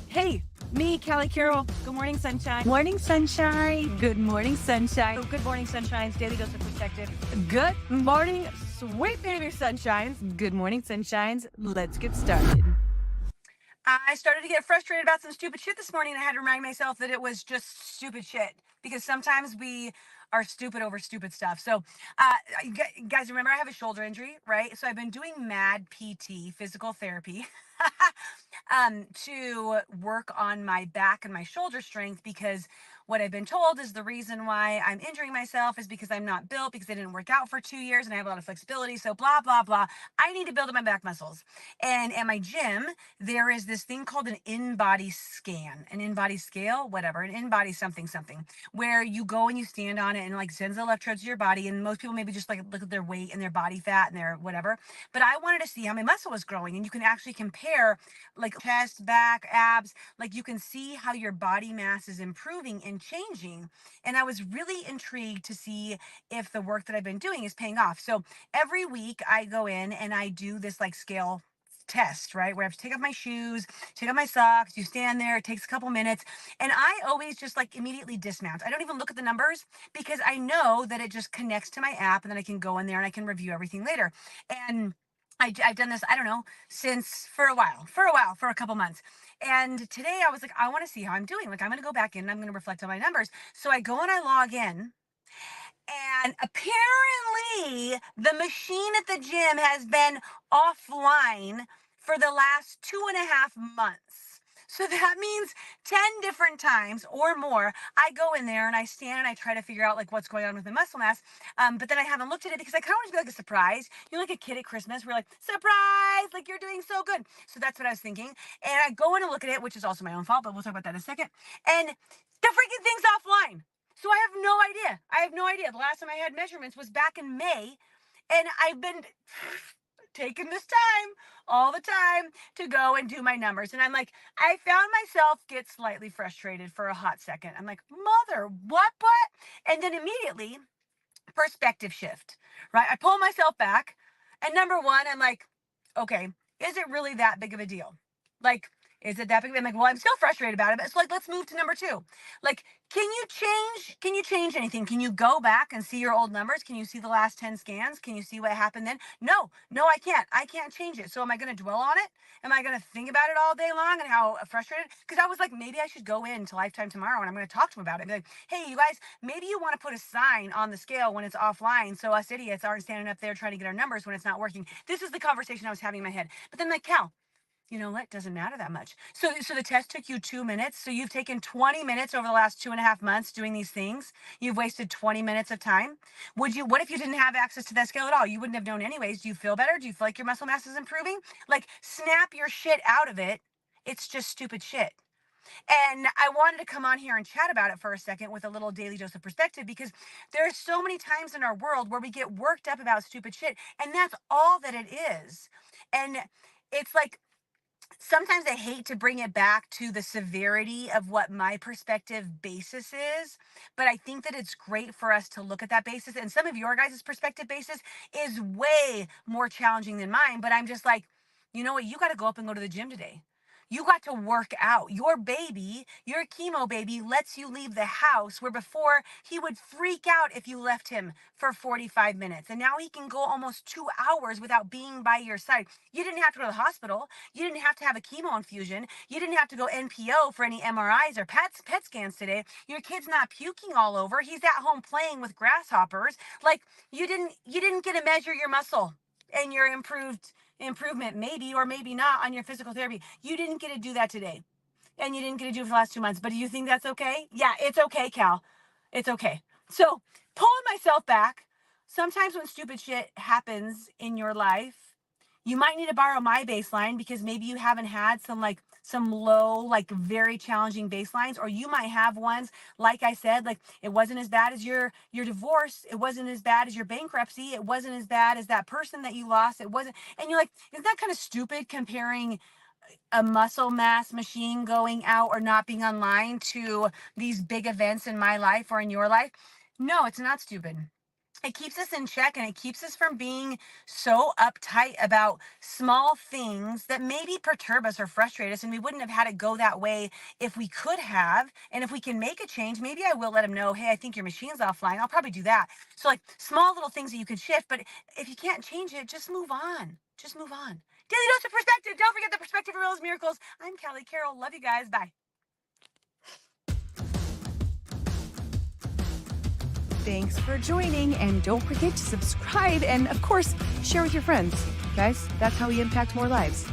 Hey, me, Callie Carroll. Good morning, sunshine. Morning, sunshine. Good morning, sunshine. Oh, good morning, sunshines. Daily dose of perspective. Good morning, sweet baby sunshines. Good morning, sunshines. Let's get started. I started to get frustrated about some stupid shit this morning. And I had to remind myself that it was just stupid shit because sometimes we are stupid over stupid stuff. So, guys, remember I have a shoulder injury, right? So I've been doing mad PT, physical therapy, to work on my back and my shoulder strength because what I've been told is the reason why I'm injuring myself is because I'm not built because I didn't work out for 2 years and I have a lot of flexibility. So blah, blah, blah. I need to build up my back muscles. And at my gym, there is this thing called an in-body scan, an in-body scale, whatever, an in-body something, something, where you go and you stand on it and like sends the electrodes to your body. And most people maybe just like look at their weight and their body fat and their whatever. But I wanted to see how my muscle was growing. And you can actually compare like chest, back, abs, like you can see how your body mass is improving and changing. And I was really intrigued to see if the work that I've been doing is paying off. So every week I go in and I do this like scale test, right? Where I have to take off my shoes, take off my socks, you stand there, it takes a couple minutes. And I always just like immediately dismount. I don't even look at the numbers because I know that it just connects to my app and then I can go in there and I can review everything later. And I've done this, I don't know, since for a couple months. And today I was like, I want to see how I'm doing. Like, I'm going to go back in and I'm going to reflect on my numbers. So I go and I log in. And apparently, the machine at the gym has been offline for the last 2.5 months. So that means 10 different times or more, I go in there and I stand and I try to figure out like what's going on with my muscle mass. But then I haven't looked at it because I kind of want to be like a surprise. You're like a kid at Christmas. We're like, surprise, like you're doing so good. So that's what I was thinking. And I go in and look at it, which is also my own fault, but we'll talk about that in a second. And the freaking thing's offline. So I have no idea. I have no idea. The last time I had measurements was back in May, and I've been taking this time all the time to go and do my numbers. And I'm like, I found myself get slightly frustrated for a hot second. I'm like, mother, what? And then immediately, perspective shift, right? I pull myself back, and number one, I'm like, okay, is it really that big of a deal? Like, is it that big? I'm like, well, I'm still frustrated about it, but it's like, let's move to number two. Like, can you change anything? Can you go back and see your old numbers? Can you see the last 10 scans? Can you see what happened then? No, I can't. I can't change it. So am I going to dwell on it? Am I going to think about it all day long and how frustrated? Because I was like, maybe I should go in to Lifetime tomorrow and I'm going to talk to him about it. And be like, hey, you guys, maybe you want to put a sign on the scale when it's offline so us idiots aren't standing up there trying to get our numbers when it's not working. This is the conversation I was having in my head. But then like, Cal, you know what? Doesn't matter that much. So the test took you 2 minutes. So you've taken 20 minutes over the last 2.5 months doing these things. You've wasted 20 minutes of time. What if you didn't have access to that scale at all? You wouldn't have known anyways. Do you feel better? Do you feel like your muscle mass is improving? Like, snap your shit out of it. It's just stupid shit. And I wanted to come on here and chat about it for a second with a little daily dose of perspective because there are so many times in our world where we get worked up about stupid shit. And that's all that it is. And it's like, sometimes I hate to bring it back to the severity of what my perspective basis is, but I think that it's great for us to look at that basis. And some of your guys' perspective basis is way more challenging than mine, but I'm just like, you know what? You got to go up and go to the gym today. You got to work out. Your baby, your chemo baby, lets you leave the house where before he would freak out if you left him for 45 minutes. And now he can go almost 2 hours without being by your side. You didn't have to go to the hospital. You didn't have to have a chemo infusion. You didn't have to go NPO for any MRIs or PET scans today. Your kid's not puking all over. He's at home playing with grasshoppers. Like, you didn't get to measure your muscle and your improvement, maybe or maybe not, on your physical therapy. You didn't get to do that today, and you didn't get to do it for the last 2 months. But do you think that's okay? Yeah, it's okay, Cal. It's okay. So, pulling myself back, sometimes when stupid shit happens in your life, you might need to borrow my baseline because maybe you haven't had some low, like very challenging baselines, or you might have ones, like I said, like it wasn't as bad as your divorce, it wasn't as bad as your bankruptcy, it wasn't as bad as that person that you lost, it wasn't, and you're like, isn't that kind of stupid comparing a muscle mass machine going out or not being online to these big events in my life or in your life? No, it's not stupid. It keeps us in check, and it keeps us from being so uptight about small things that maybe perturb us or frustrate us. And we wouldn't have had it go that way if we could have. And if we can make a change, maybe I will let them know, hey, I think your machine's offline. I'll probably do that. So, like small little things that you can shift. But if you can't change it, just move on. Just move on. Daily dose of perspective. Don't forget the perspective reveals miracles. I'm Callie Carroll. Love you guys. Bye. Thanks for joining, and don't forget to subscribe and, of course, share with your friends. Guys, that's how we impact more lives.